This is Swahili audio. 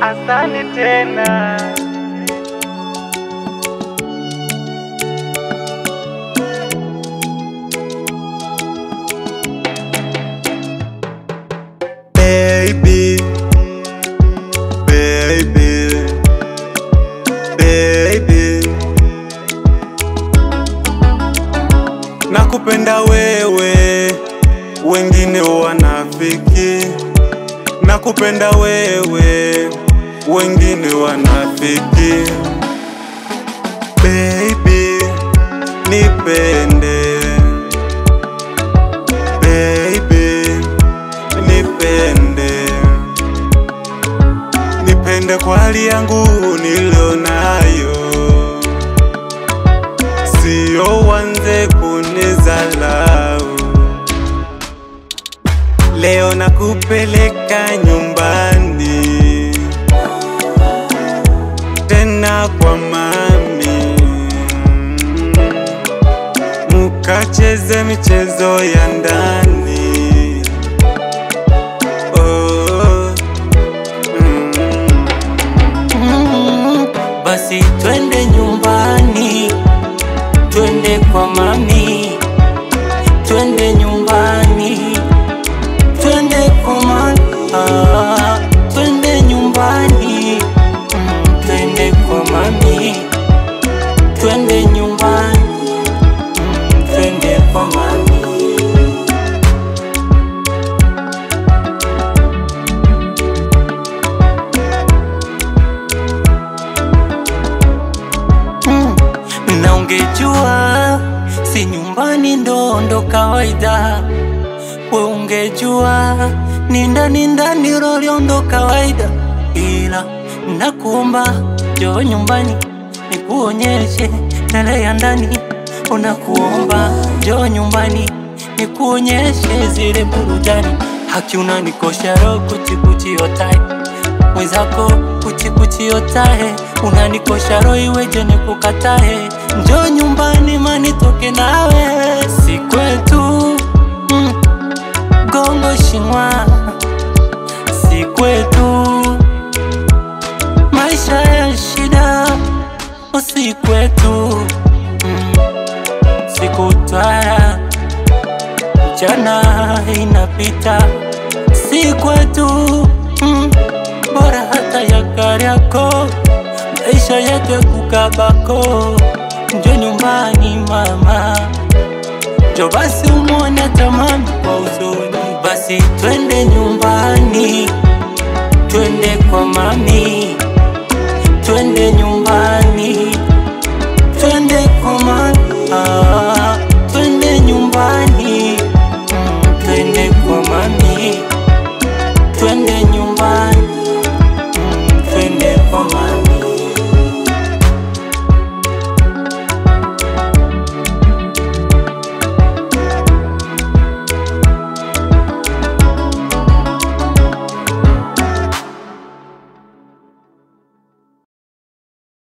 asante tena. Baby, baby, baby, nakupenda wewe, wengine wanafiki. Nakupenda wewe, wengine wanafiki. Baby, nipende. Baby, nipende. Nipende kwa hali yangu nilionayo, sio wanze kunizalau. Leo nakupeleka nyumbani, tena kwa mami, mukacheze michezo ya ndani. Basi twende nyumbani, twende kwa mami, twende nyumbani, twende kwa mami, twende nyumbani, twende kwa mami, twende nyumbani, twende kwa mami. Na ungejua si nyumbani ndo kawaida, we ungejua ni ndani rolio ndo kawaida. Ila nakuomba njoo nyumbani nikuonyeshe yale ya ndani. Unakuomba njoo nyumbani nikuonyeshe zile burudani. Haki unanikosha roho kuchi otae, mwenzako kuchi otae. Unanikosha roho iweje nikukatae? Njoo nyumbani manitoke nawe, si kwetu Gongo Shinwa, si kwetu maisha ya shida, si kwetu sikutwaya jana inapita, si kwetu bora hata ya Kariakoo, maisha yetu ya kukabako. Njoo nyumbani mama, njoo basi umuone hata mami kwa uzuni. Basi twende nyumbani, twende kwa mami,